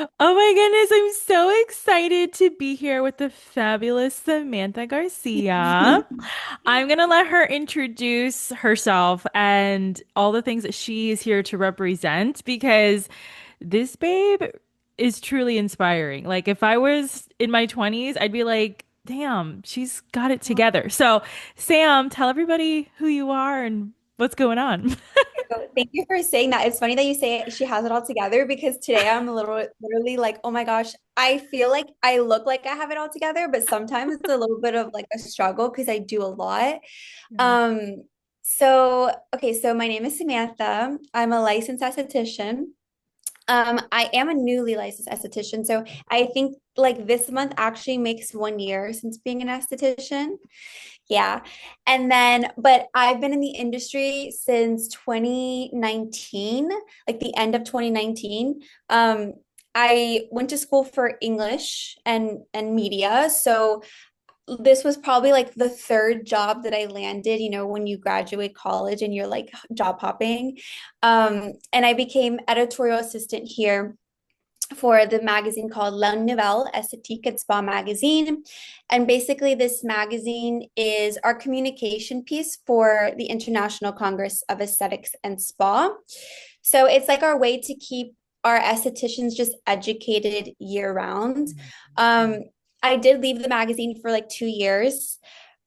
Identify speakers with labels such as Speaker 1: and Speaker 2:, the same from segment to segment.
Speaker 1: Oh my goodness, I'm so excited to be here with the fabulous Samantha Garcia. I'm gonna let her introduce herself and all the things that she is here to represent because this babe is truly inspiring. Like, if I was in my 20s, I'd be like, damn, she's got it together. So, Sam, tell everybody who you are and what's going on.
Speaker 2: So thank you for saying that. It's funny that you say she has it all together because today I'm a little literally like, oh my gosh, I feel like I look like I have it all together, but sometimes it's a little bit of like a struggle because I do a lot.
Speaker 1: Yeah.
Speaker 2: Um, so my name is Samantha. I'm a licensed esthetician. I am a newly licensed esthetician, so I think like this month actually makes 1 year since being an esthetician. Yeah. And then, but I've been in the industry since 2019, like the end of 2019. I went to school for English and media. So this was probably like the third job that I landed, when you graduate college and you're like job hopping. And I became editorial assistant here for the magazine called La Nouvelle Esthétique and Spa magazine. And basically, this magazine is our communication piece for the International Congress of Aesthetics and Spa. So it's like our way to keep our estheticians just educated year round. Um, I did leave the magazine for like 2 years,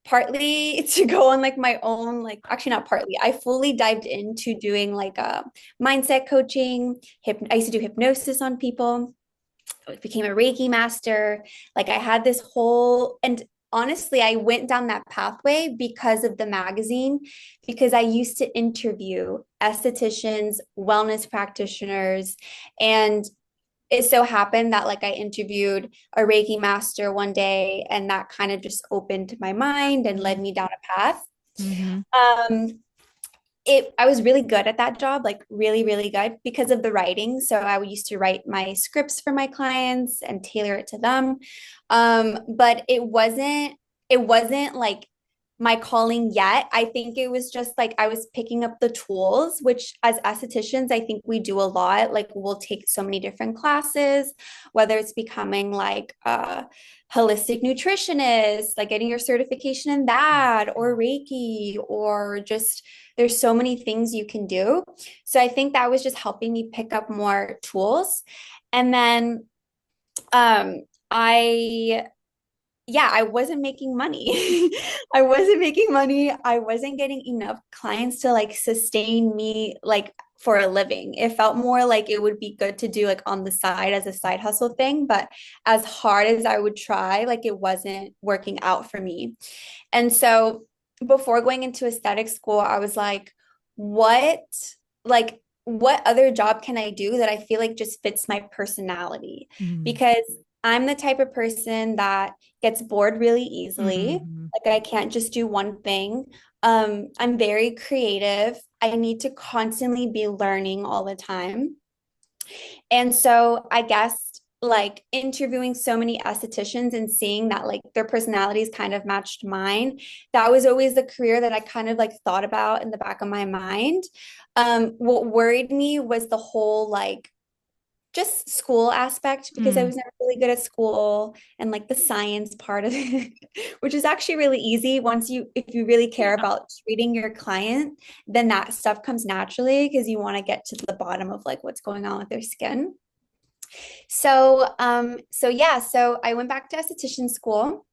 Speaker 2: partly to go on like my own, like actually not partly. I fully dived into doing like mindset coaching. I used to do hypnosis on people. I became a Reiki master. Like I had this whole, and honestly, I went down that pathway because of the magazine, because I used to interview estheticians, wellness practitioners, and it so happened that like I interviewed a Reiki master one day, and that kind of just opened my mind and led me down a path.
Speaker 1: Mm-hmm.
Speaker 2: Um, I was really good at that job, like really, really good because of the writing. So I used to write my scripts for my clients and tailor it to them. But it wasn't like my calling yet. I think it was just like I was picking up the tools, which as estheticians, I think we do a lot. Like we'll take so many different classes, whether it's becoming like a holistic nutritionist, like getting your certification in that, or Reiki, or just there's so many things you can do. So I think that was just helping me pick up more tools. And then um I yeah, I wasn't making money. I wasn't making money. I wasn't getting enough clients to like sustain me like for a living. It felt more like it would be good to do like on the side as a side hustle thing, but as hard as I would try, like it wasn't working out for me. And so before going into aesthetic school, I was what like what other job can I do that I feel like just fits my personality? Because I'm the type of person that gets bored really easily.
Speaker 1: Mm-hmm.
Speaker 2: Like I can't just do one thing. I'm very creative. I need to constantly be learning all the time. And so I guess like interviewing so many estheticians and seeing that like their personalities kind of matched mine, that was always the career that I kind of like thought about in the back of my mind. What worried me was the whole like just school aspect because I
Speaker 1: Mm.
Speaker 2: was never really good at school and like the science part of it, which is actually really easy once if you really care
Speaker 1: Yeah.
Speaker 2: about treating your client, then that stuff comes naturally because you want to get to the bottom of like what's going on with their skin. So I went back to esthetician school.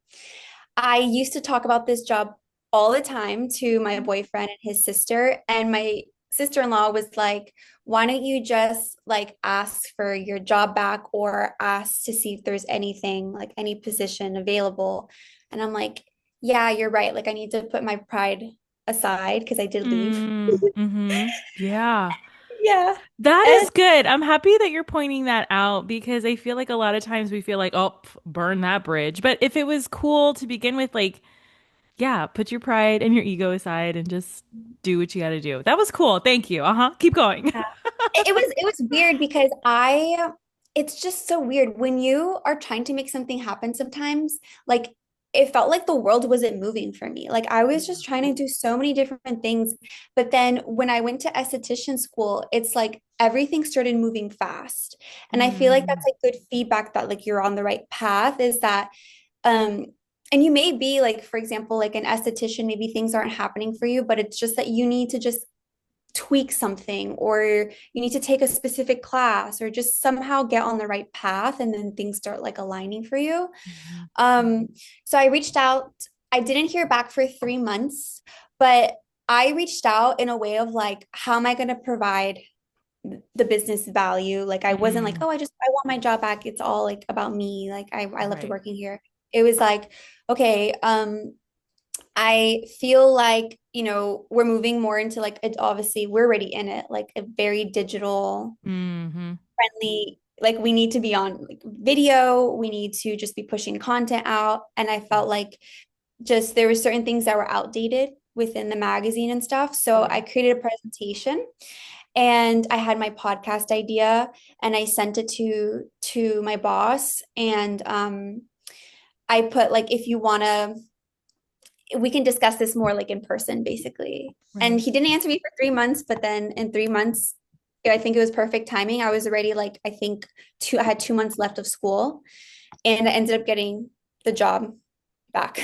Speaker 2: I used to talk about this job all the time to my boyfriend and his sister, and my sister-in-law was like, "Why don't you just like ask for your job back or ask to see if there's anything like any position available?" And I'm like, "Yeah, you're right. Like I need to put my pride aside because I did leave."
Speaker 1: Mm-hmm. Yeah.
Speaker 2: Yeah.
Speaker 1: That
Speaker 2: And
Speaker 1: is good. I'm happy that you're pointing that out because I feel like a lot of times we feel like, oh, burn that bridge. But if it was cool to begin with, like, yeah, put your pride and your ego aside and just do what you got to do. That was cool. Thank you. Uh-huh. Keep going.
Speaker 2: yeah. It was weird because it's just so weird when you are trying to make something happen sometimes. Like it felt like the world wasn't moving for me. Like I was
Speaker 1: Yeah.
Speaker 2: just trying to do so many different things. But then when I went to esthetician school, it's like everything started moving fast. And I feel like that's
Speaker 1: Mm,
Speaker 2: like good feedback that like you're on the right path is that um and you may be like, for example, like an esthetician, maybe things aren't happening for you, but it's just that you need to just tweak something or you need to take a specific class or just somehow get on the right path and then things start like aligning for you.
Speaker 1: mhm.
Speaker 2: Um, so I reached out. I didn't hear back for 3 months, but I reached out in a way of like, how am I going to provide the business value? Like, I wasn't like,
Speaker 1: Mm,
Speaker 2: oh, I want my job back. It's all like about me. Like, I loved
Speaker 1: right.
Speaker 2: working here. It was like, okay, I feel like, we're moving more into like, it, obviously, we're already in it, like a very digital
Speaker 1: Hmm.
Speaker 2: friendly, like we need to be on like video, we need to just be pushing content out. And I
Speaker 1: Yeah.
Speaker 2: felt like just there were certain things that were outdated within the magazine and stuff. So I
Speaker 1: Yeah.
Speaker 2: created a presentation and I had my podcast idea and I sent it to my boss and I put like if you want to we can discuss this more like in person basically. And
Speaker 1: Right.
Speaker 2: he didn't answer me for 3 months, but then in 3 months, I think it was perfect timing. I was already like, I think I had 2 months left of school and I ended up getting the job back.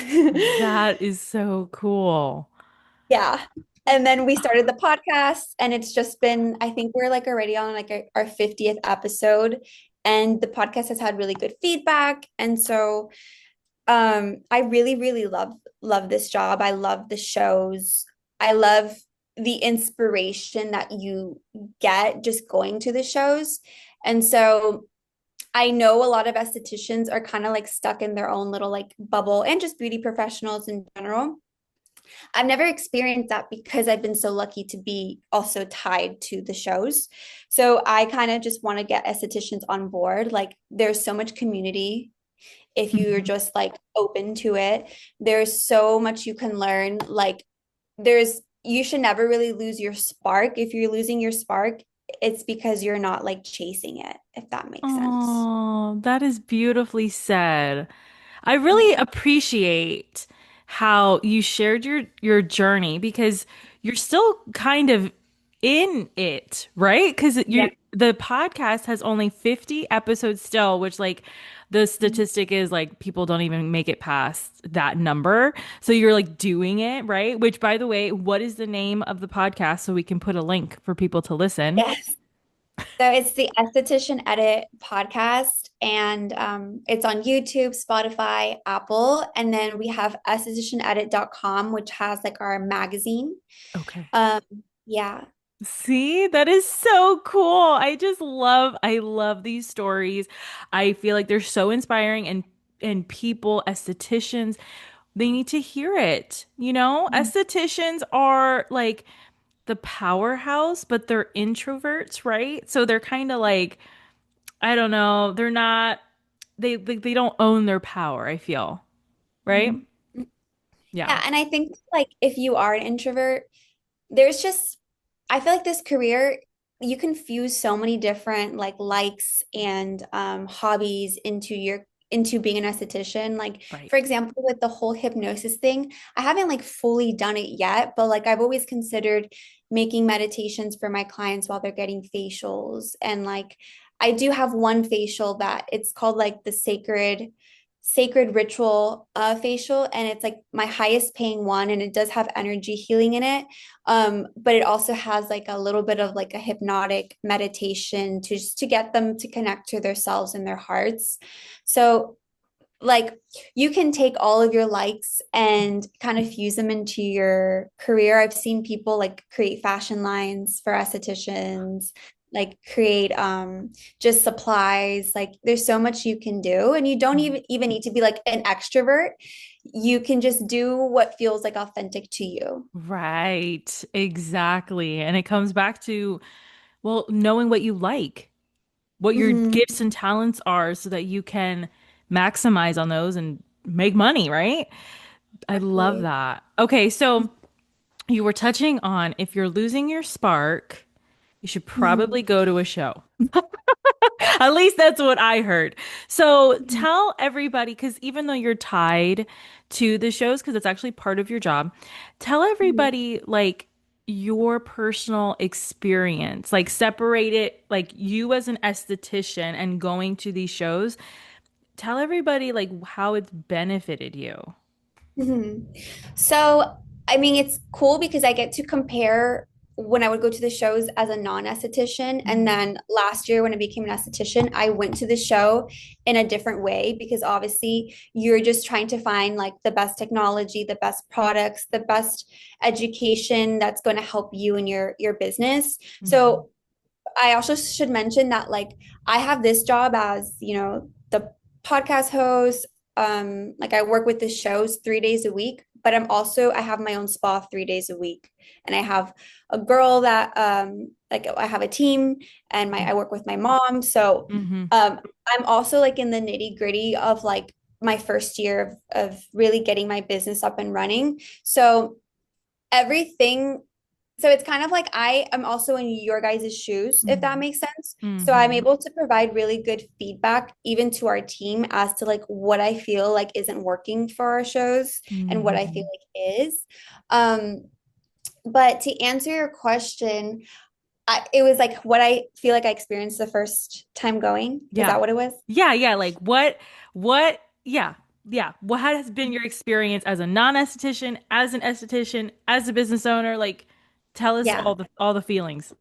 Speaker 1: That is so cool.
Speaker 2: Yeah. And then we started the podcast and it's just been, I think we're like already on like our 50th episode and the podcast has had really good feedback. And so I really really love this job. I love the shows. I love the inspiration that you get just going to the shows. And so I know a lot of estheticians are kind of like stuck in their own little like bubble and just beauty professionals in general. I've never experienced that because I've been so lucky to be also tied to the shows. So I kind of just want to get estheticians on board. Like there's so much community if you're
Speaker 1: Mhm.
Speaker 2: just like open to it. There's so much you can learn. Like there's you should never really lose your spark. If you're losing your spark, it's because you're not like chasing it, if that makes sense.
Speaker 1: Oh, that is beautifully said. I really
Speaker 2: Yeah.
Speaker 1: appreciate how you shared your journey because you're still kind of in it, right? Because
Speaker 2: Yeah.
Speaker 1: the podcast has only 50 episodes still, which like the statistic is like people don't even make it past that number. So you're like doing it, right? Which by the way, what is the name of the podcast so we can put a link for people to listen?
Speaker 2: Yes. So it's the Esthetician Edit podcast, and it's on YouTube, Spotify, Apple, and then we have estheticianedit.com, which has like our magazine.
Speaker 1: Okay.
Speaker 2: Um, yeah.
Speaker 1: See, that is so cool. I love these stories. I feel like they're so inspiring and people, estheticians, they need to hear it. You know, estheticians are like the powerhouse, but they're introverts, right? So they're kind of like, I don't know, they're not they don't own their power, I feel, right?
Speaker 2: Mhm.
Speaker 1: Yeah.
Speaker 2: Yeah, and I think like if you are an introvert, there's just I feel like this career you can fuse so many different like likes and hobbies into being an esthetician. Like
Speaker 1: Right.
Speaker 2: for example, with the whole hypnosis thing, I haven't like fully done it yet, but like I've always considered making meditations for my clients while they're getting facials and like I do have one facial that it's called like the sacred ritual facial and it's like my highest paying one and it does have energy healing in it, but it also has like a little bit of like a hypnotic meditation to just to get them to connect to themselves and their hearts. So like you can take all of your likes and kind of fuse them into your career. I've seen people like create fashion lines for estheticians, like create just supplies. Like there's so much you can do and you don't even need to be like an extrovert. You can just do what feels like authentic to you.
Speaker 1: Right. Exactly. And it comes back to, well, knowing what you like, what your
Speaker 2: Mhm.
Speaker 1: gifts and talents are so that you can maximize on those and make money, right? I love
Speaker 2: Exactly.
Speaker 1: that. Okay, so you were touching on if you're losing your spark, you should
Speaker 2: Mhm.
Speaker 1: probably go to a show. At least that's what I heard. So
Speaker 2: Mhm.
Speaker 1: tell everybody, because even though you're tied to the shows, because it's actually part of your job, tell
Speaker 2: Mhm.
Speaker 1: everybody like your personal experience, like separate it, like you as an esthetician and going to these shows. Tell everybody like how it's benefited you.
Speaker 2: Mhm. So, I mean, it's cool because I get to compare when I would go to the shows as a non-esthetician. And
Speaker 1: Mhm.
Speaker 2: then last year, when I became an esthetician, I went to the show in a different way because obviously you're just trying to find like the best technology, the best products, the best education that's going to help you in your business.
Speaker 1: Mhm.
Speaker 2: So I also should mention that like I have this job as, the podcast host. Like I work with the shows 3 days a week, but I have my own spa 3 days a week. And I have a girl that like I have a team and I work with my mom. So
Speaker 1: Mhm.
Speaker 2: I'm also like in the nitty-gritty of like my first year of really getting my business up and running. So everything so it's kind of like I am also in your guys' shoes, if that
Speaker 1: Mhm.
Speaker 2: makes sense. So I'm
Speaker 1: Mhm.
Speaker 2: able to provide really good feedback even to our team as to like what I feel like isn't working for our shows and what I feel
Speaker 1: Mhm.
Speaker 2: like is. Um, but to answer your question, it was like what I feel like I experienced the first time going. Is
Speaker 1: Yeah.
Speaker 2: that what it was?
Speaker 1: Yeah, yeah. Like yeah, yeah. What has been your experience as a non-esthetician, as an esthetician, as a business owner? Like, tell us
Speaker 2: Yeah.
Speaker 1: all the feelings.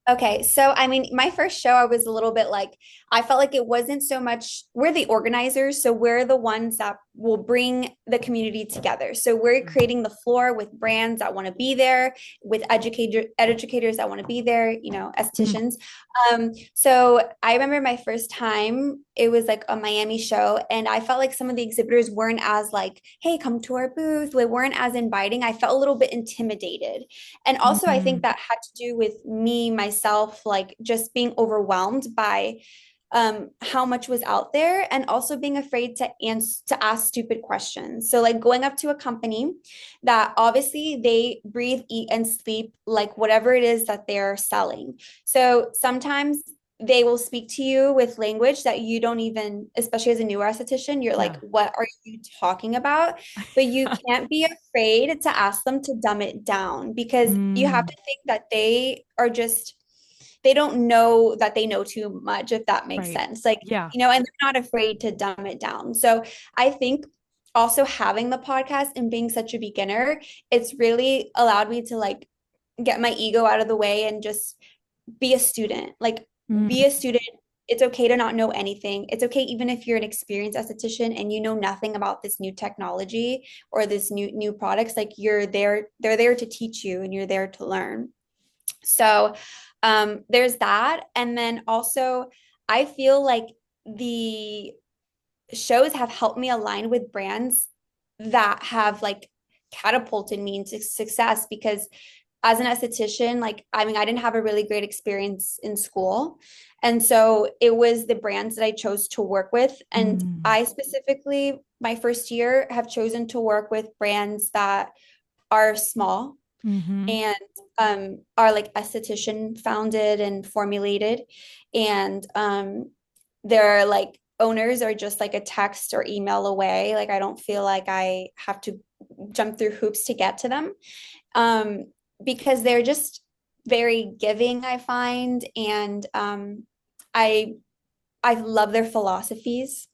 Speaker 2: Okay, so I mean, my first show, I was a little bit like, I felt like it wasn't so much, we're the organizers, so we're the ones that will bring the community together. So we're creating the floor with brands that want to be there, with educators that want to be there,
Speaker 1: Mhm.
Speaker 2: estheticians. So I remember my first time, it was like a Miami show, and I felt like some of the exhibitors weren't as like, hey, come to our booth. They weren't as inviting. I felt a little bit intimidated. And also, I think
Speaker 1: Mhm.
Speaker 2: that had to do with me, myself, like just being overwhelmed by how much was out there and also being afraid to ask stupid questions. So like going up to a company that obviously they breathe, eat, and sleep like whatever it is that they're selling. So sometimes they will speak to you with language that you don't even, especially as a newer esthetician, you're like,
Speaker 1: Yeah.
Speaker 2: what are you talking about? But you can't be afraid to ask them to dumb it down because you have
Speaker 1: Mm.
Speaker 2: to think that they don't know that they know too much, if that makes
Speaker 1: Right.
Speaker 2: sense. Like,
Speaker 1: Yeah.
Speaker 2: and they're not afraid to dumb it down. So I think also having the podcast and being such a beginner, it's really allowed me to like get my ego out of the way and just be a student. Like, be
Speaker 1: Mm.
Speaker 2: a student. It's okay to not know anything. It's okay even if you're an experienced esthetician and you know nothing about this new technology or this new products. Like they're there to teach you and you're there to learn. So there's that. And then also, I feel like the shows have helped me align with brands that have like catapulted me into success because as an esthetician, like, I mean, I didn't have a really great experience in school. And so it was the brands that I chose to work with. And
Speaker 1: Mm.
Speaker 2: I specifically, my first year, have chosen to work with brands that are small
Speaker 1: Mhm.
Speaker 2: and are like esthetician founded and formulated. And their like owners are just like a text or email away. Like I don't feel like I have to jump through hoops to get to them um, because they're just very giving, I find. And I I love their philosophies.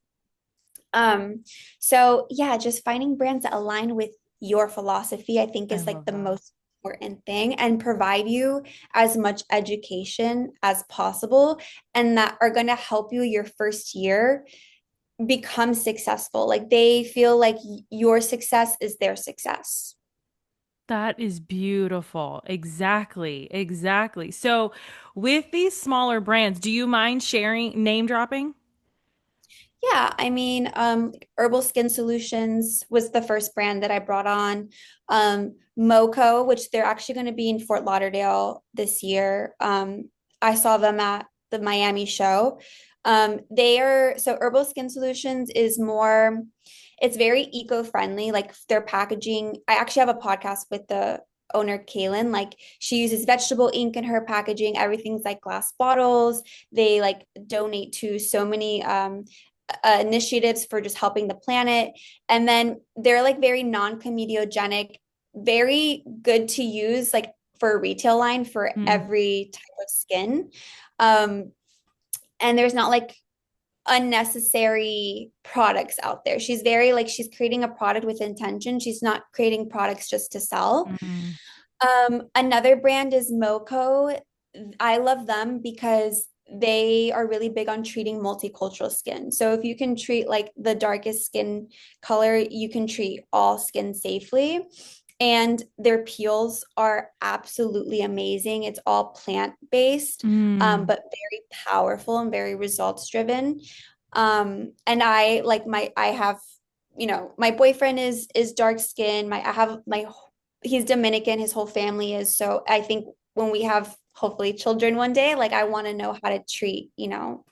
Speaker 2: Um, so yeah, just finding brands that align with your philosophy, I think
Speaker 1: I
Speaker 2: is like
Speaker 1: love
Speaker 2: the
Speaker 1: that.
Speaker 2: most important thing and provide you as much education as possible and that are going to help you your first year become successful. Like they feel like your success is their success.
Speaker 1: That is beautiful. Exactly. Exactly. So, with these smaller brands, do you mind sharing name dropping?
Speaker 2: Yeah, I mean, Herbal Skin Solutions was the first brand that I brought on. Moco, which they're actually going to be in Fort Lauderdale this year. I saw them at the Miami show. They are so Herbal Skin Solutions is it's very eco-friendly. Like their packaging. I actually have a podcast with the owner, Kaylin, like she uses vegetable ink in her packaging. Everything's like glass bottles. They like donate to so many initiatives for just helping the planet. And then they're like very non-comedogenic, very good to use like for a retail line for
Speaker 1: Mm,
Speaker 2: every type of skin. Um, and there's not like unnecessary products out there. She's very like she's creating a product with intention. She's not creating products just to sell.
Speaker 1: mm,
Speaker 2: Another brand is Moco. I love them because they are really big on treating multicultural skin. So if you can treat like the darkest skin color, you can treat all skin safely. And their peels are absolutely amazing. It's all plant-based,
Speaker 1: mm,
Speaker 2: but very powerful and very results driven. And I like I have, my boyfriend is dark skin. I have my he's Dominican, his whole family is. So I think when we have hopefully children one day, like I want to know how to treat,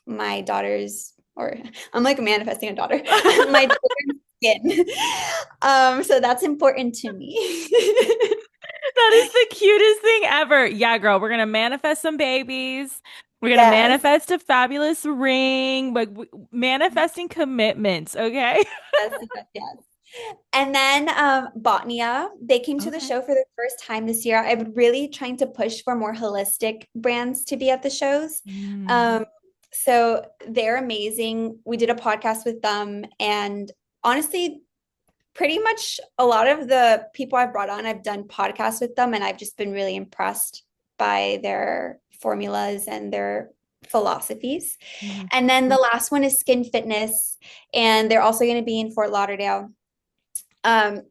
Speaker 2: my daughter's, or I'm like manifesting a daughter, my daughter's skin. So that's important to me.
Speaker 1: That is the cutest thing ever. Yeah, girl, we're gonna manifest some babies. We're gonna
Speaker 2: Yes.
Speaker 1: manifest a fabulous ring, like manifesting commitments, okay?
Speaker 2: Yes, yes, yes. And then Botnia, they came to the
Speaker 1: Okay.
Speaker 2: show for the first time this year. I'm really trying to push for more holistic brands to be at the shows.
Speaker 1: Mm,
Speaker 2: Um, so they're amazing. We did a podcast with them, and honestly, pretty much a lot of the people I've brought on, I've done podcasts with them, and I've just been really impressed by their formulas and their philosophies.
Speaker 1: mm,
Speaker 2: And then the last one is Skin Fitness, and they're also going to be in Fort Lauderdale.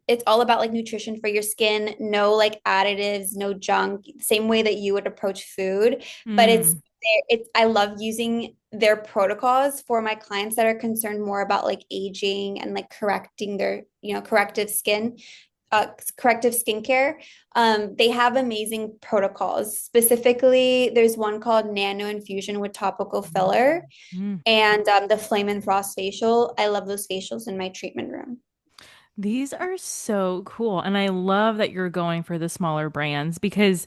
Speaker 2: It's all about like nutrition for your skin, no like additives, no junk, same way that you would approach food. But
Speaker 1: mm,
Speaker 2: I love using their protocols for my clients that are concerned more about like aging and like correcting their, corrective skincare. They have amazing protocols. Specifically, there's one called Nano Infusion with topical filler
Speaker 1: mm.
Speaker 2: and the Flame and Frost facial. I love those facials in my treatment room.
Speaker 1: These are so cool. And I love that you're going for the smaller brands because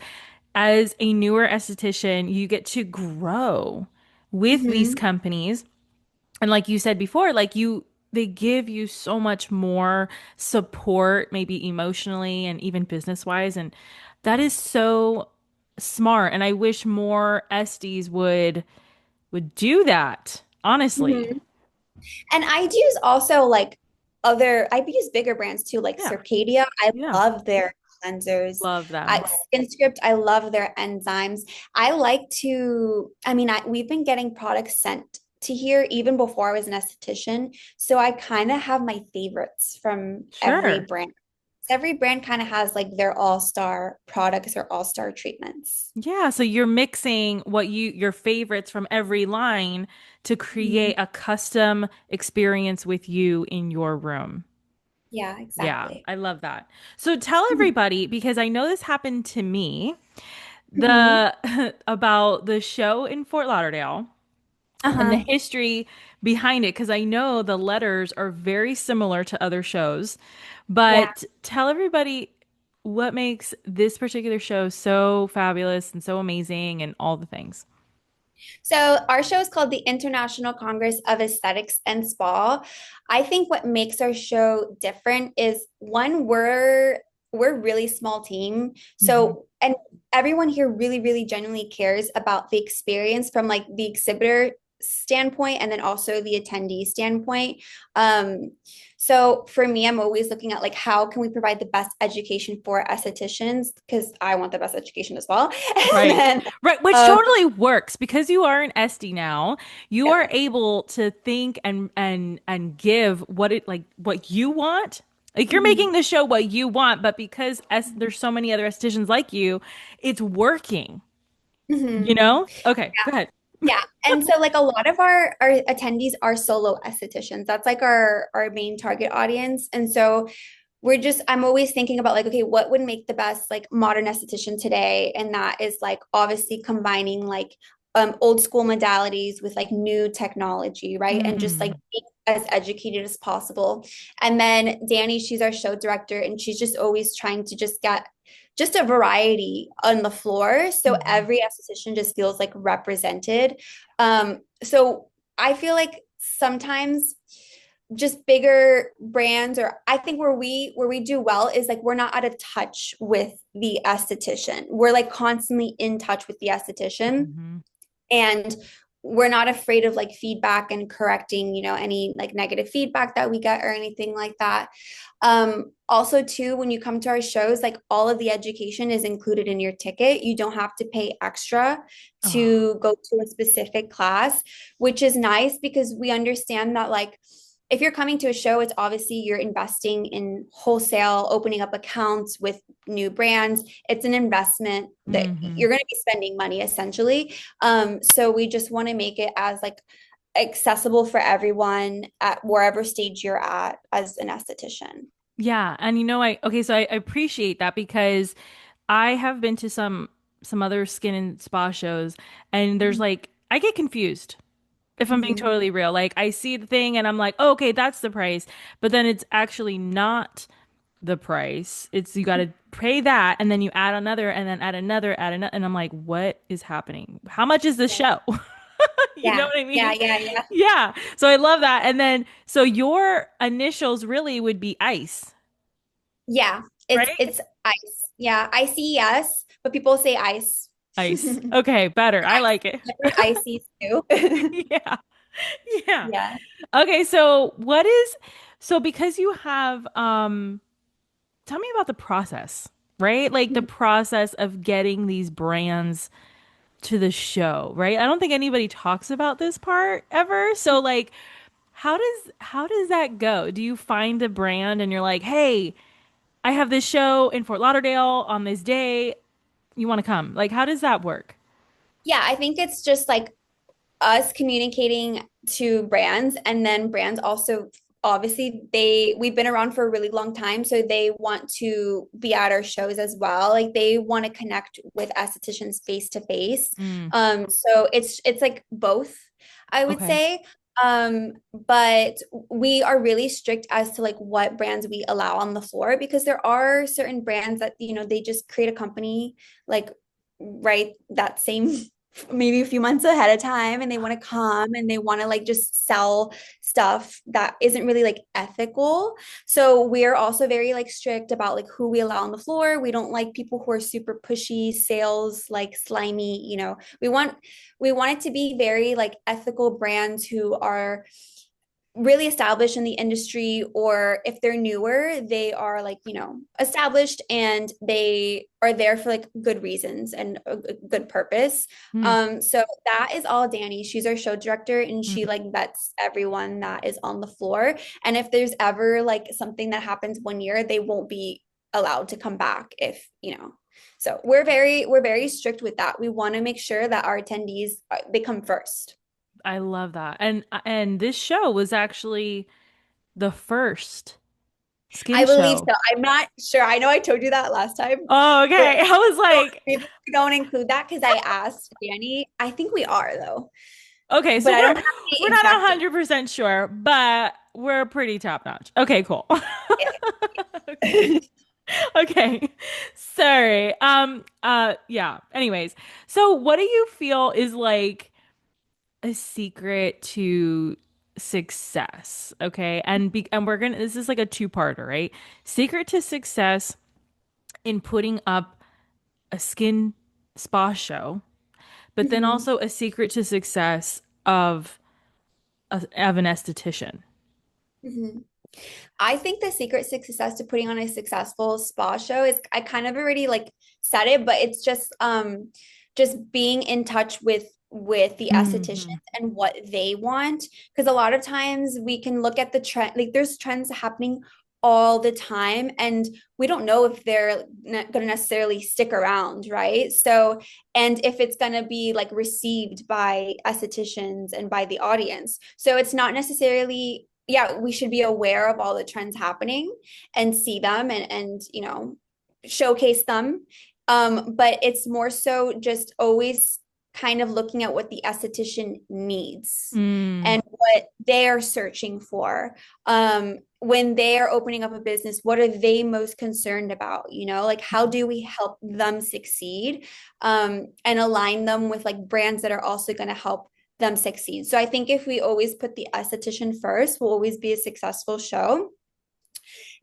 Speaker 1: as a newer esthetician, you get to grow with these
Speaker 2: Mhm.
Speaker 1: companies. And like you said before, they give you so much more support, maybe emotionally and even business wise. And that is so smart. And I wish more Esties would do that, honestly.
Speaker 2: Mhm. And I use also like I use bigger brands too, like
Speaker 1: Yeah.
Speaker 2: Circadia. I
Speaker 1: Yeah.
Speaker 2: love their cleansers.
Speaker 1: Love them.
Speaker 2: Skin Script, I love their enzymes. I like to, I mean, we've been getting products sent to here even before I was an esthetician. So I kind of have my favorites from every
Speaker 1: Sure.
Speaker 2: brand. Every brand kind of has like their all-star products or all-star treatments.
Speaker 1: Yeah, so you're mixing your favorites from every line to
Speaker 2: Mhm.
Speaker 1: create a custom experience with you in your room.
Speaker 2: Yeah,
Speaker 1: Yeah,
Speaker 2: exactly.
Speaker 1: I love that. So tell everybody, because I know this happened to me,
Speaker 2: Mhm.
Speaker 1: the about the show in Fort Lauderdale and the
Speaker 2: Uh-huh.
Speaker 1: history behind it, because I know the letters are very similar to other shows. But tell everybody what makes this particular show so fabulous and so amazing and all the things.
Speaker 2: So our show is called the International Congress of Aesthetics and Spa. I think what makes our show different is one, we're a really small team.
Speaker 1: Hmm.
Speaker 2: So and everyone here really, really genuinely cares about the experience from like the exhibitor standpoint and then also the attendee standpoint. Um, so for me, I'm always looking at like how can we provide the best education for estheticians because I want the best education as well. And
Speaker 1: Right.
Speaker 2: then
Speaker 1: Right, which
Speaker 2: um,
Speaker 1: totally works because you are an Estie now. You
Speaker 2: yeah.
Speaker 1: are able to think and give what you want. Like you're
Speaker 2: Mhm.
Speaker 1: making the show what you want, but because there's so many other estheticians like you, it's working. You
Speaker 2: Mhm.
Speaker 1: know? Okay, go ahead.
Speaker 2: Yeah. And so like a lot of our attendees are solo estheticians. That's like our main target audience. And so I'm always thinking about like, okay, what would make the best like modern esthetician today? And that is like obviously combining like old school modalities with like new technology, right? And just like
Speaker 1: Mm,
Speaker 2: being as educated as possible. And then Danny, she's our show director, and she's just always trying to just get just a variety on the floor. So
Speaker 1: Mhm.
Speaker 2: every esthetician just feels like represented. So I feel like sometimes just bigger brands, or I think where we do well is like we're not out of touch with the esthetician. We're like constantly in touch with the esthetician,
Speaker 1: Mhm.
Speaker 2: and we're not afraid of like feedback and correcting, any like negative feedback that we get or anything like that. Also too, when you come to our shows, like all of the education is included in your ticket. You don't have to pay extra
Speaker 1: Oh.
Speaker 2: to go to a specific class, which is nice because we understand that like if you're coming to a show, it's obviously you're investing in wholesale, opening up accounts with new brands. It's an investment that
Speaker 1: Mhm.
Speaker 2: you're going to be spending money essentially. So we just want to make it as like accessible for everyone at wherever stage you're at as an esthetician.
Speaker 1: Yeah, and I okay, so I appreciate that because I have been to some other skin and spa shows, and there's like I get confused if I'm being
Speaker 2: Mhm.
Speaker 1: totally real. Like I see the thing and I'm like, oh, okay, that's the price, but then it's actually not the price. It's you got to pay that, and then you add another, and then add another, and I'm like, what is happening? How much is the show? You know
Speaker 2: Yeah,
Speaker 1: what I
Speaker 2: yeah,
Speaker 1: mean?
Speaker 2: yeah, yeah.
Speaker 1: Yeah. So I love that. And then so your initials really would be ICE,
Speaker 2: Yeah, it's
Speaker 1: right?
Speaker 2: it's ice. Yeah, ICES, but people say ice.
Speaker 1: ICE. Okay, better. I like it.
Speaker 2: Separate ices too.
Speaker 1: Yeah. Yeah.
Speaker 2: Yeah.
Speaker 1: Okay, so so because you have tell me about the process, right? Like the process of getting these brands to the show, right? I don't think anybody talks about this part ever. So like how does that go? Do you find a brand and you're like, "Hey, I have this show in Fort Lauderdale on this day. You want to come?" Like how does that work?
Speaker 2: Yeah, I think it's just like us communicating to brands, and then brands also obviously we've been around for a really long time, so they want to be at our shows as well. Like they want to connect with estheticians face to face.
Speaker 1: Mm,
Speaker 2: So it's like both, I would
Speaker 1: okay.
Speaker 2: say. But we are really strict as to like what brands we allow on the floor, because there are certain brands that they just create a company like right that same maybe a few months ahead of time, and they want to come and they want to like just sell stuff that isn't really like ethical. So we're also very like strict about like who we allow on the floor. We don't like people who are super pushy sales, like slimy, we want it to be very like ethical brands who are really established in the industry, or if they're newer, they are like, established, and they are there for like good reasons and a good purpose.
Speaker 1: Mm,
Speaker 2: So that is all Danny. She's our show director, and she
Speaker 1: mm.
Speaker 2: like vets everyone that is on the floor. And if there's ever like something that happens one year, they won't be allowed to come back if, so we're very strict with that. We want to make sure that our attendees they come first.
Speaker 1: I love that. And this show was actually the first skin
Speaker 2: I believe
Speaker 1: show.
Speaker 2: so. I'm not sure. I know I told you that last time,
Speaker 1: Oh,
Speaker 2: but
Speaker 1: okay. I was like,
Speaker 2: maybe we don't include that because I asked Danny. I think we are though,
Speaker 1: okay,
Speaker 2: but
Speaker 1: so
Speaker 2: I don't
Speaker 1: we're
Speaker 2: have
Speaker 1: we're
Speaker 2: the
Speaker 1: not
Speaker 2: exact date.
Speaker 1: 100% sure, but we're pretty top notch. Okay, cool. Okay.
Speaker 2: Yeah.
Speaker 1: Okay. Sorry. Yeah. Anyways, so what do you feel is like a secret to success? Okay. And we're gonna this is like a two-parter, right? Secret to success in putting up a skin spa show, but then
Speaker 2: Mhm.
Speaker 1: also a secret to success of an esthetician.
Speaker 2: Mhm. I think the secret success to putting on a successful spa show is, I kind of already like said it, but it's just being in touch with the estheticians
Speaker 1: Hmm.
Speaker 2: and what they want. Because a lot of times we can look at the trend, like there's trends happening all the time, and we don't know if they're not going to necessarily stick around, right? So, and if it's going to be like received by estheticians and by the audience. So it's not necessarily, yeah, we should be aware of all the trends happening and see them, and showcase them. But it's more so just always kind of looking at what the esthetician needs
Speaker 1: Mm.
Speaker 2: and what they're searching for. When they're opening up a business, what are they most concerned about? Like how do we help them succeed, and align them with like brands that are also going to help them succeed. So I think if we always put the esthetician first, we'll always be a successful show.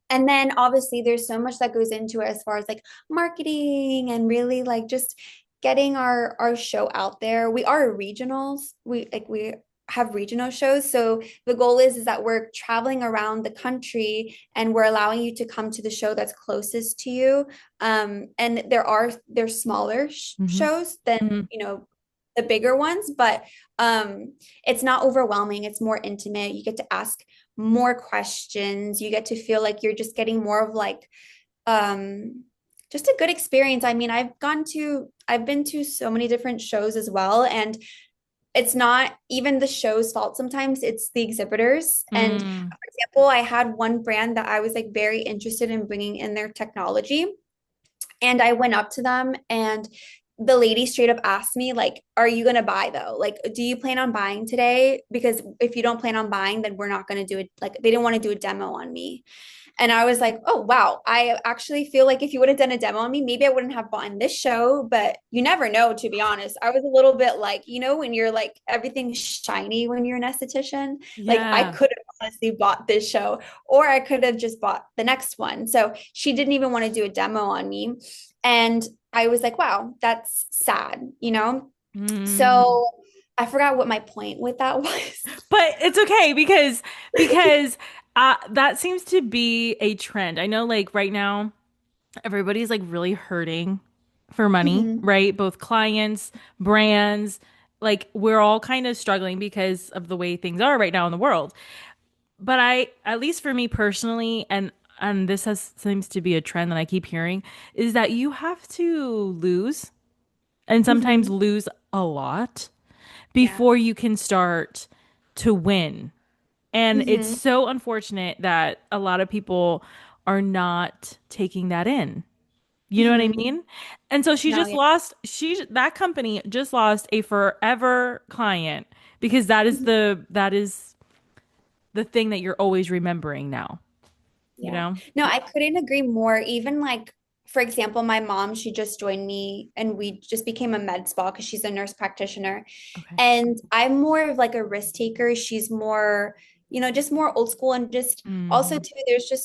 Speaker 2: And then obviously there's so much that goes into it as far as like marketing and really like just getting our show out there. We are regionals. We have regional shows. So the goal is that we're traveling around the country and we're allowing you to come to the show that's closest to you. And there's smaller
Speaker 1: Hmm.
Speaker 2: shows than,
Speaker 1: Hmm.
Speaker 2: the bigger ones, but it's not overwhelming. It's more intimate. You get to ask more questions. You get to feel like you're just getting more of like um just a good experience. I mean, I've been to so many different shows as well, and it's not even the show's fault sometimes, it's the exhibitors. And
Speaker 1: Mm.
Speaker 2: for example, I had one brand that I was like very interested in bringing in their technology, and I went up to them and the lady straight up asked me, like, are you going to buy though? Like, do you plan on buying today? Because if you don't plan on buying, then we're not going to do it. Like, they didn't want to do a demo on me. And I was like, oh, wow. I actually feel like if you would have done a demo on me, maybe I wouldn't have bought in this show, but you never know, to be honest. I was a little bit like, when you're like everything's shiny when you're an esthetician, like I
Speaker 1: Yeah.
Speaker 2: could have honestly bought this show or I could have just bought the next one. So she didn't even want to do a demo on me. And I was like, wow, that's sad.
Speaker 1: Mm.
Speaker 2: So I forgot what my point with that was.
Speaker 1: But it's okay because that seems to be a trend. I know like right now everybody's like really hurting for money,
Speaker 2: Mhm.
Speaker 1: right? Both clients, brands, like we're all kind of struggling because of the way things are right now in the world. But at least for me personally, and this has seems to be a trend that I keep hearing, is that you have to lose and sometimes
Speaker 2: Mhm.
Speaker 1: lose a lot
Speaker 2: Yeah.
Speaker 1: before you can start to win. And it's
Speaker 2: Mhm.
Speaker 1: so unfortunate that a lot of people are not taking that in. You know what I
Speaker 2: Mhm.
Speaker 1: mean? And so
Speaker 2: No, yeah.
Speaker 1: that company just lost a forever client because
Speaker 2: Mhm.
Speaker 1: that is the thing that you're always remembering now, you
Speaker 2: Yeah.
Speaker 1: know?
Speaker 2: No, I couldn't agree more. Even like, for example, my mom, she just joined me and we just became a med spa because she's a nurse practitioner.
Speaker 1: Okay.
Speaker 2: And I'm more of like a risk taker. She's more, just more old school and just also
Speaker 1: Hmm.
Speaker 2: too,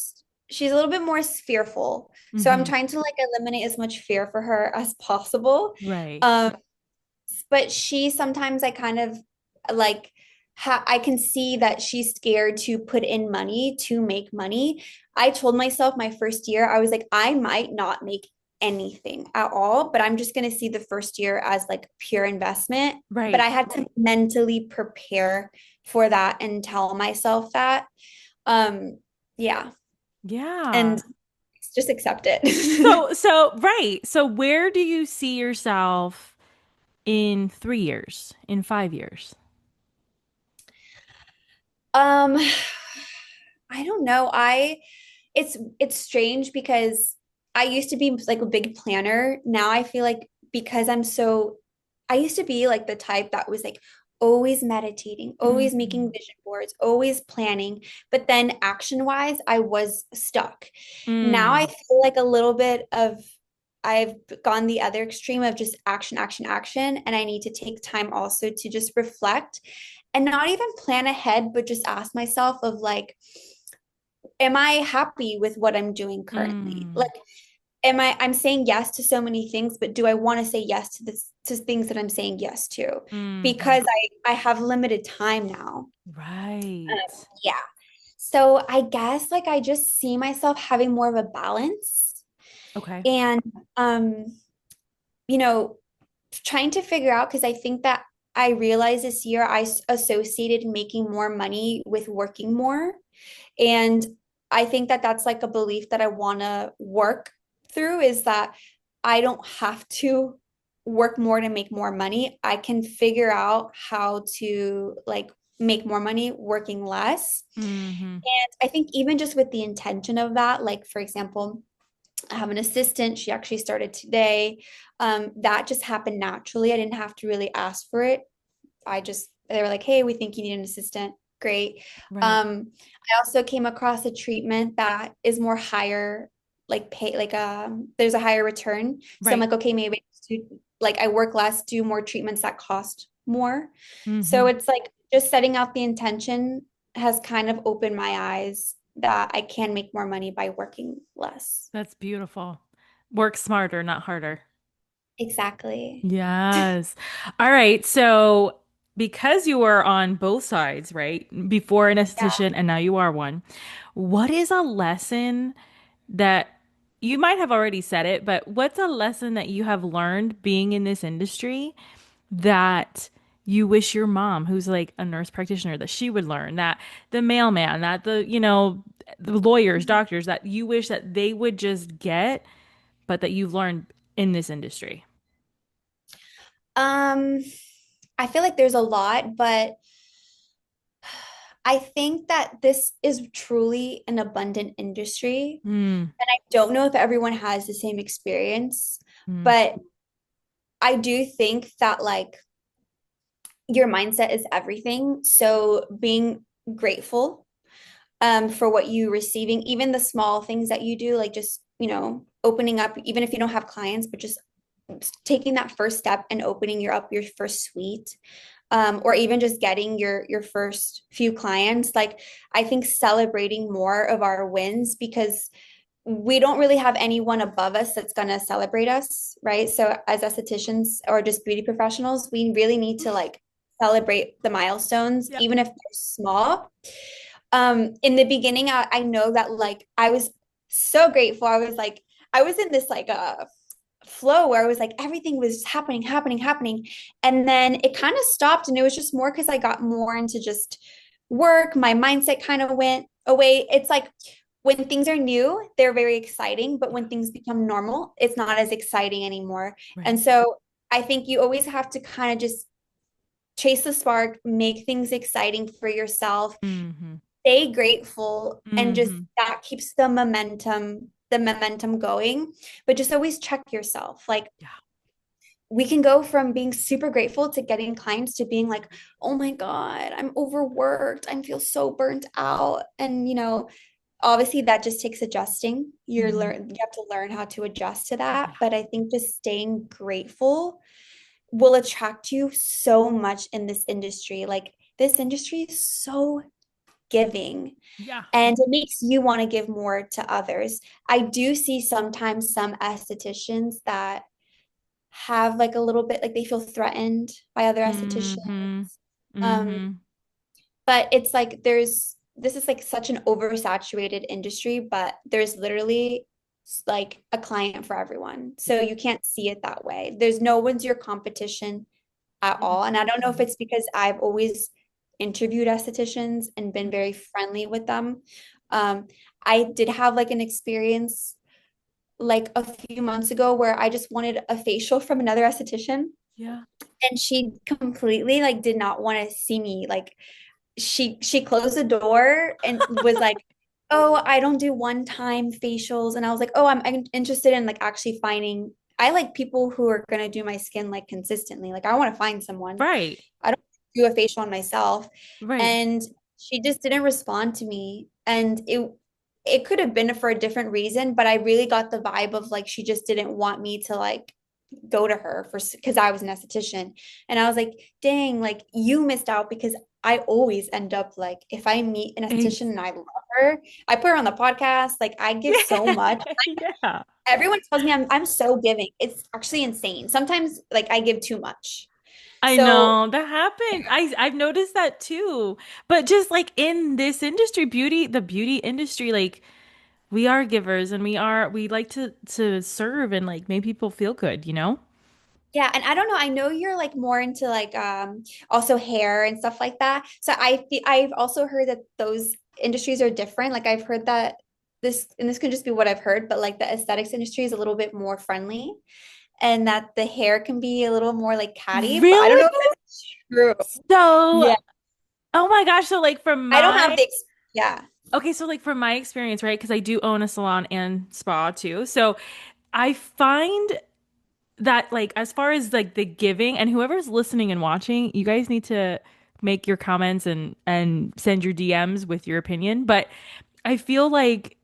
Speaker 2: she's a little bit more fearful. So I'm
Speaker 1: Hmm.
Speaker 2: trying to like eliminate as much fear for her as possible.
Speaker 1: Right.
Speaker 2: Um, but she sometimes I kind of like I can see that she's scared to put in money to make money. I told myself my first year, I was like, I might not make anything at all, but I'm just going to see the first year as like pure investment. But
Speaker 1: Right.
Speaker 2: I had to mentally prepare for that and tell myself that. Um, yeah,
Speaker 1: Yeah.
Speaker 2: and just accept it.
Speaker 1: Right. So where do you see yourself in 3 years, in 5 years?
Speaker 2: um, I don't know. It's strange because I used to be like a big planner. Now I feel like because I used to be like the type that was like always meditating, always making
Speaker 1: Mm.
Speaker 2: vision boards, always planning. But then action wise, I was stuck. Now I
Speaker 1: Mm.
Speaker 2: feel like a little bit of I've gone the other extreme of just action, action, action. And I need to take time also to just reflect and not even plan ahead, but just ask myself of like, am I happy with what I'm doing currently?
Speaker 1: Mm.
Speaker 2: Like, I'm saying yes to so many things, but do I want to say yes to this to things that I'm saying yes to?
Speaker 1: Hmm.
Speaker 2: Because I have limited time now.
Speaker 1: Right.
Speaker 2: Yeah. So I guess like I just see myself having more of a balance
Speaker 1: Okay.
Speaker 2: and um, you know, trying to figure out because I think that I realized this year associated making more money with working more. And I think that that's like a belief that I want to work through is that I don't have to work more to make more money. I can figure out how to like make more money working less.
Speaker 1: Hmm.
Speaker 2: And I think even just with the intention of that, like for example, I have an assistant. She actually started today. That just happened naturally. I didn't have to really ask for it. They were like, hey, we think you need an assistant. Great.
Speaker 1: Right.
Speaker 2: I also came across a treatment that is more higher, like pay, there's a higher return. So I'm
Speaker 1: Right.
Speaker 2: like, okay, maybe like I work less, do more treatments that cost more. So
Speaker 1: Hmm.
Speaker 2: it's like just setting out the intention has kind of opened my eyes that I can make more money by working less.
Speaker 1: That's beautiful. Work smarter, not harder.
Speaker 2: Exactly.
Speaker 1: Yes. All right. So, because you were on both sides, right? Before an
Speaker 2: Yeah.
Speaker 1: esthetician and now you are one, what is a lesson that you might have already said it, but what's a lesson that you have learned being in this industry that you wish your mom, who's like a nurse practitioner, that she would learn, that the mailman, that the lawyers, doctors, that you wish that they would just get, but that you've learned in this industry?
Speaker 2: Um, I feel like there's a lot, but I think that this is truly an abundant industry.
Speaker 1: Mm,
Speaker 2: And I don't know if everyone has the same experience,
Speaker 1: mm,
Speaker 2: but I do think that like your mindset is everything. So being grateful for what you receiving, even the small things that you do, like just, opening up, even if you don't have clients, but just taking that first step and opening your first suite, or even just getting your first few clients. Like I think celebrating more of our wins because we don't really have anyone above us that's going to celebrate us, right? So as estheticians or just beauty professionals, we really need to like celebrate the milestones,
Speaker 1: yeah.
Speaker 2: even if they're small. In the beginning, I know that like I was so grateful. I was in this like flow where I was like everything was happening, happening, happening. And then it kind of stopped and it was just more because I got more into just work. My mindset kind of went away. It's like when things are new, they're very exciting, but when things become normal, it's not as exciting anymore.
Speaker 1: Right.
Speaker 2: And so I think you always have to kind of just chase the spark, make things exciting for yourself,
Speaker 1: Mm-hmm.
Speaker 2: stay grateful, and just
Speaker 1: Mm-hmm.
Speaker 2: that keeps the momentum going. But just always check yourself. Like
Speaker 1: Yeah.
Speaker 2: we can go from being super grateful to getting clients to being like, oh my God, I'm overworked. I feel so burnt out. And, obviously that just takes adjusting.
Speaker 1: Mm-hmm.
Speaker 2: You have to learn how to adjust to that.
Speaker 1: Yeah.
Speaker 2: But I think just staying grateful will attract you so much in this industry. Like this industry is so giving
Speaker 1: Yeah.
Speaker 2: and it makes you want to give more to others. I do see sometimes some estheticians that have like a little bit like they feel threatened by other estheticians.
Speaker 1: Mm-hmm.
Speaker 2: Um,
Speaker 1: Mm-hmm.
Speaker 2: but it's like this is like such an oversaturated industry, but there's literally like a client for everyone. So you can't see it that way. There's no one's your competition at all. And I don't know if it's because I've always interviewed estheticians and been very friendly with them. Um, I did have like an experience like a few months ago where I just wanted a facial from another esthetician
Speaker 1: Yeah.
Speaker 2: and she completely like did not want to see me. Like she closed the door and was like, "Oh, I don't do one-time facials." And I was like, "Oh, I'm interested in like actually finding I like people who are going to do my skin like consistently. Like I want to find someone.
Speaker 1: Right.
Speaker 2: I don't do a facial on myself."
Speaker 1: Right.
Speaker 2: And she just didn't respond to me. And it could have been for a different reason, but I really got the vibe of like she just didn't want me to like go to her for because I was an esthetician. And I was like, dang, like you missed out because I always end up like if I meet an esthetician
Speaker 1: Ex-
Speaker 2: and I love her, I put her on the podcast, like I give so much.
Speaker 1: Yeah.
Speaker 2: Everyone tells me I'm so giving. It's actually insane. Sometimes like I give too much.
Speaker 1: I
Speaker 2: So
Speaker 1: know that happens. I've noticed that too. But just like in this industry, the beauty industry, like we are givers and we like to serve and like make people feel good, you know?
Speaker 2: yeah, and I don't know. I know you're like more into like also hair and stuff like that. So I've also heard that those industries are different. Like I've heard that this can just be what I've heard, but like the aesthetics industry is a little bit more friendly and that the hair can be a little more like catty, but I don't
Speaker 1: Really?
Speaker 2: know if that's true.
Speaker 1: So,
Speaker 2: Yeah.
Speaker 1: oh my gosh, so like from
Speaker 2: I don't have
Speaker 1: my
Speaker 2: the yeah.
Speaker 1: Okay, so like from my experience, right? Because I do own a salon and spa too. So I find that like as far as like the giving and whoever's listening and watching, you guys need to make your comments and send your DMs with your opinion. But I feel like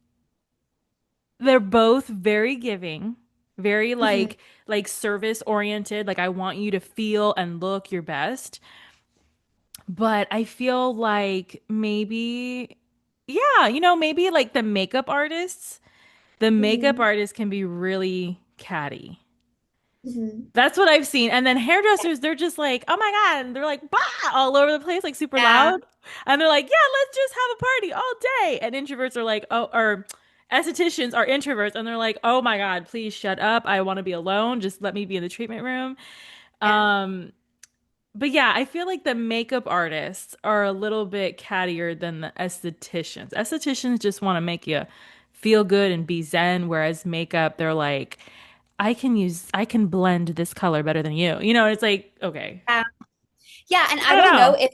Speaker 1: they're both very giving, very
Speaker 2: Mhm,
Speaker 1: like service oriented. Like I want you to feel and look your best. But I feel like maybe yeah, maybe like the makeup
Speaker 2: mhm,
Speaker 1: artists can be really catty.
Speaker 2: mhm.
Speaker 1: That's what I've seen. And then hairdressers, they're just like, oh my God. And they're like, bah, all over the place, like super
Speaker 2: Yeah,
Speaker 1: loud. And they're like, yeah, let's just have a party all day. And introverts are like, oh, or estheticians are introverts. And they're like, oh my God, please shut up. I want to be alone. Just let me be in the treatment room.
Speaker 2: yeah.
Speaker 1: Um, but yeah, I feel like the makeup artists are a little bit cattier than the estheticians. Estheticians just want to make you feel good and be zen, whereas makeup, they're like, I can blend this color better than you. It's like, okay.
Speaker 2: Yeah. Yeah, and
Speaker 1: I
Speaker 2: I
Speaker 1: don't
Speaker 2: don't know
Speaker 1: know.
Speaker 2: if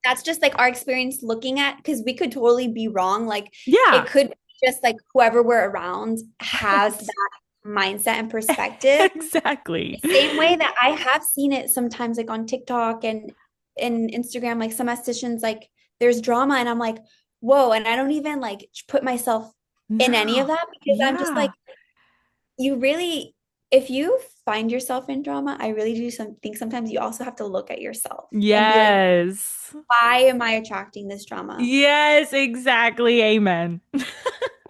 Speaker 2: that's just like our experience looking at, because we could totally be wrong. Like
Speaker 1: Yeah.
Speaker 2: it could be just like whoever we're around has that mindset and perspective.
Speaker 1: Exactly.
Speaker 2: The same way that I have seen it sometimes like on TikTok and Instagram, like some estheticians, like there's drama and I'm like, whoa, and I don't even like put myself in any of
Speaker 1: No.
Speaker 2: that because I'm just like,
Speaker 1: Yeah.
Speaker 2: you really, if you find yourself in drama, I really do think sometimes you also have to look at yourself and be like,
Speaker 1: Yes.
Speaker 2: why am I attracting this drama?
Speaker 1: Yes, exactly. Amen.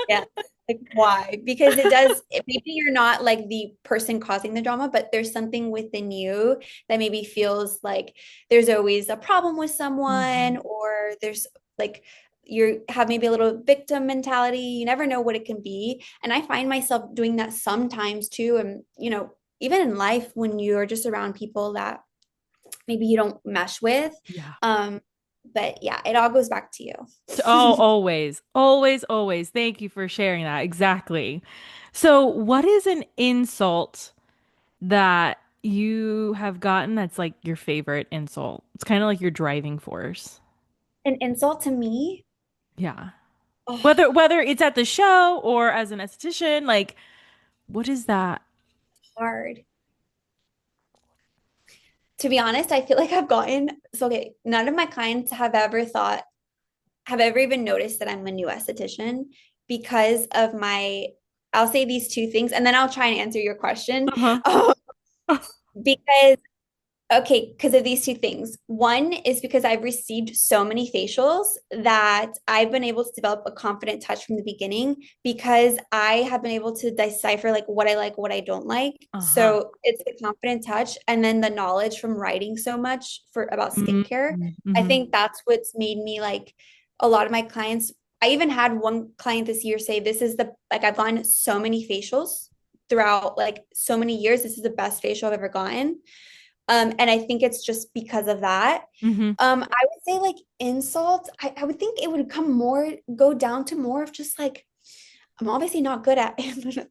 Speaker 2: Yeah. Like why? Because maybe you're not like the person causing the drama, but there's something within you that maybe feels like there's always a problem with someone,
Speaker 1: Mhm.
Speaker 2: or there's like you have maybe a little victim mentality. You never know what it can be. And I find myself doing that sometimes too. And, even in life when you're just around people that maybe you don't mesh with.
Speaker 1: Yeah.
Speaker 2: Um, but yeah, it all goes back to you.
Speaker 1: Oh, always, always, always. Thank you for sharing that. Exactly. So, what is an insult that you have gotten that's like your favorite insult? It's kind of like your driving force.
Speaker 2: An insult to me.
Speaker 1: Yeah.
Speaker 2: Oh,
Speaker 1: Whether it's at the show or as an esthetician, like what is that?
Speaker 2: hard. To be honest, I feel like I've gotten so okay. None of my clients have ever even noticed that I'm a new esthetician because of I'll say these two things and then I'll try and answer your question.
Speaker 1: Uh-huh.
Speaker 2: Um, because Okay, because of these two things. One is because I've received so many facials that I've been able to develop a confident touch from the beginning because I have been able to decipher like what I don't like.
Speaker 1: Uh-huh.
Speaker 2: So it's the confident touch and then the knowledge from writing so much for about skincare. I
Speaker 1: Mm-hmm.
Speaker 2: think that's what's made me like a lot of my clients. I even had one client this year say, this is I've gotten so many facials throughout like so many years. This is the best facial I've ever gotten. And I think it's just because of that.
Speaker 1: Mm-hmm.
Speaker 2: I would say like insults, I would think it would go down to more of just like, I'm obviously not good at,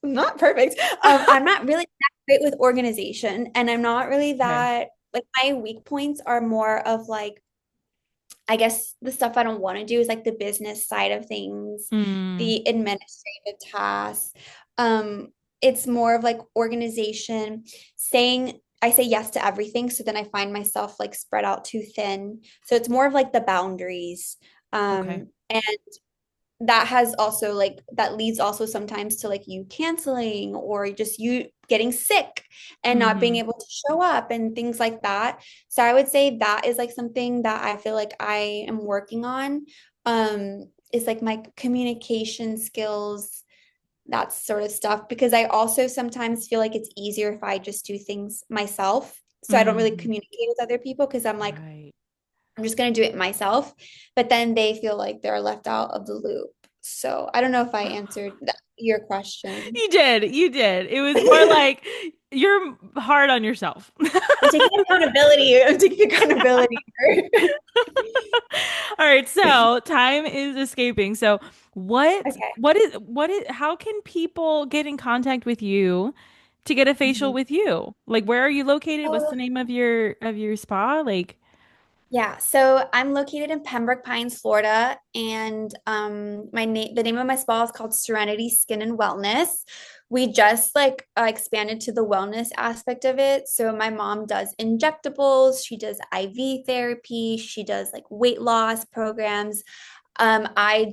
Speaker 2: I'm not perfect. I'm not really that great with organization, and I'm not really
Speaker 1: Okay.
Speaker 2: that, like my weak points are more of like, I guess the stuff I don't want to do is like the business side of things,
Speaker 1: Mm.
Speaker 2: the administrative tasks. Um, it's more of like organization, I say yes to everything. So then I find myself like spread out too thin. So it's more of like the boundaries.
Speaker 1: Okay.
Speaker 2: And that has also like that leads also sometimes to like you canceling or just you getting sick and not being
Speaker 1: Mm-hmm.
Speaker 2: able to show up and things like that. So I would say that is like something that I feel like I am working on, is like my communication skills, that sort of stuff, because I also sometimes feel like it's easier if I just do things myself, so I don't really
Speaker 1: Mm-hmm.
Speaker 2: communicate with other people because I'm like,
Speaker 1: Right.
Speaker 2: I'm just going to do it myself. But then they feel like they're left out of the loop. So I don't know if I answered your question.
Speaker 1: You did. You did. It was more like you're hard on yourself.
Speaker 2: I'm taking accountability. I'm taking accountability.
Speaker 1: All right, so time is escaping. So
Speaker 2: Okay.
Speaker 1: how can people get in contact with you to get a facial
Speaker 2: Mhm.
Speaker 1: with you? Like where are you located? What's the
Speaker 2: So,
Speaker 1: name of your spa? Like
Speaker 2: Yeah, so I'm located in Pembroke Pines, Florida, and the name of my spa is called Serenity Skin and Wellness. We just expanded to the wellness aspect of it. So my mom does injectables, she does IV therapy, she does like weight loss programs. I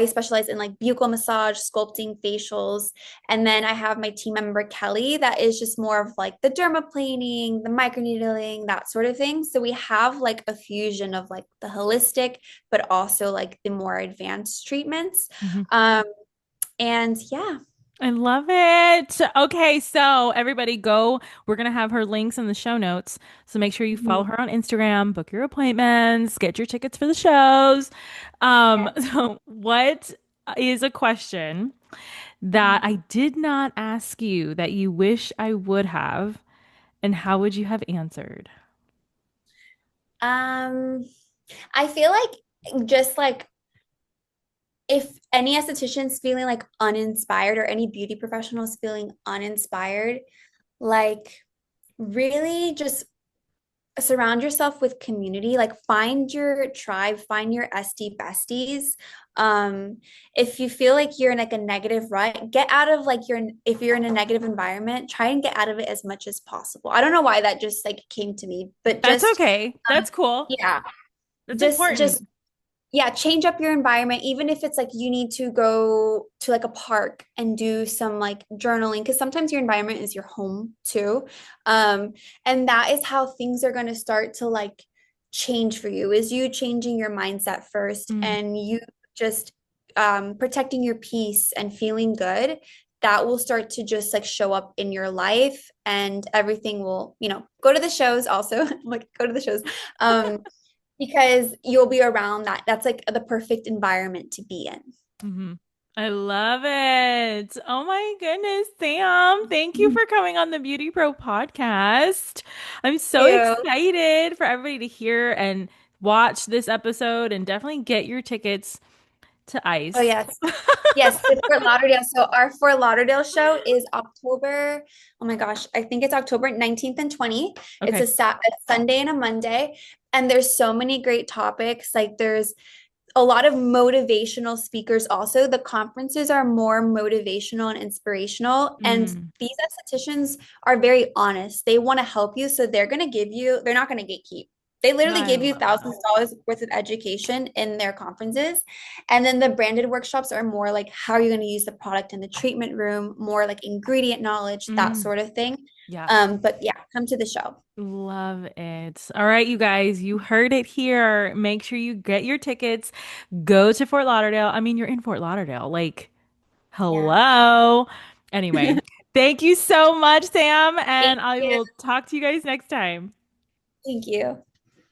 Speaker 2: specialize in like buccal massage, sculpting, facials. And then I have my team member, Kelly, that is just more of like the dermaplaning, the microneedling, that sort of thing. So we have like a fusion of like the holistic, but also like the more advanced treatments.
Speaker 1: Mhm.
Speaker 2: Um, and yeah.
Speaker 1: I love it. Okay, so everybody go. We're going to have her links in the show notes. So make sure you follow
Speaker 2: Mhm.
Speaker 1: her on Instagram, book your appointments, get your tickets for the shows. So what is a question that I did not ask you that you wish I would have, and how would you have answered?
Speaker 2: Um, I feel like just like if any esthetician's feeling like uninspired or any beauty professionals feeling uninspired, like really just surround yourself with community, like find your tribe, find your Estie besties. um if you feel like you're in like a negative rut, get out of like your if you're in a negative environment, try and get out of it as much as possible. I don't know why that just like came to me, but
Speaker 1: That's
Speaker 2: just
Speaker 1: okay. That's cool.
Speaker 2: yeah,
Speaker 1: That's
Speaker 2: just
Speaker 1: important.
Speaker 2: yeah, change up your environment, even if it's like you need to go to like a park and do some like journaling, because sometimes your environment is your home too. Um, and that is how things are going to start to like change for you, is you changing your mindset first
Speaker 1: Mm,
Speaker 2: and you just protecting your peace and feeling good. That will start to just like show up in your life and everything will, go to the shows also, like go to the shows. Um, because you'll be around that. That's like the perfect environment to be in.
Speaker 1: hmm I love it. Oh my goodness, Sam. Thank you for coming on the Beauty Pro podcast. I'm so
Speaker 2: You.
Speaker 1: excited for everybody to hear and watch this episode and definitely get your tickets to
Speaker 2: Oh,
Speaker 1: ICE.
Speaker 2: yes. Yes, to Fort Lauderdale. So our Fort Lauderdale show is October, oh my gosh, I think it's October 19th and 20th. It's
Speaker 1: Okay.
Speaker 2: a Sunday and a Monday. And there's so many great topics. Like there's a lot of motivational speakers also. The conferences are more motivational and inspirational. And
Speaker 1: Mm,
Speaker 2: these estheticians are very honest. They want to help you. So they're not going to gatekeep. They literally
Speaker 1: I
Speaker 2: give you
Speaker 1: love
Speaker 2: thousands
Speaker 1: that.
Speaker 2: of dollars worth of education in their conferences. And then the branded workshops are more like how are you going to use the product in the treatment room, more like ingredient knowledge, that
Speaker 1: Mm,
Speaker 2: sort of thing.
Speaker 1: yeah.
Speaker 2: But yeah, come to the show.
Speaker 1: Love it. All right, you guys, you heard it here. Make sure you get your tickets. Go to Fort Lauderdale. I mean, you're in Fort Lauderdale. Like,
Speaker 2: Yeah.
Speaker 1: hello. Anyway, thank you so much, Sam,
Speaker 2: Thank
Speaker 1: and I
Speaker 2: you.
Speaker 1: will talk to you guys next time.
Speaker 2: Thank you.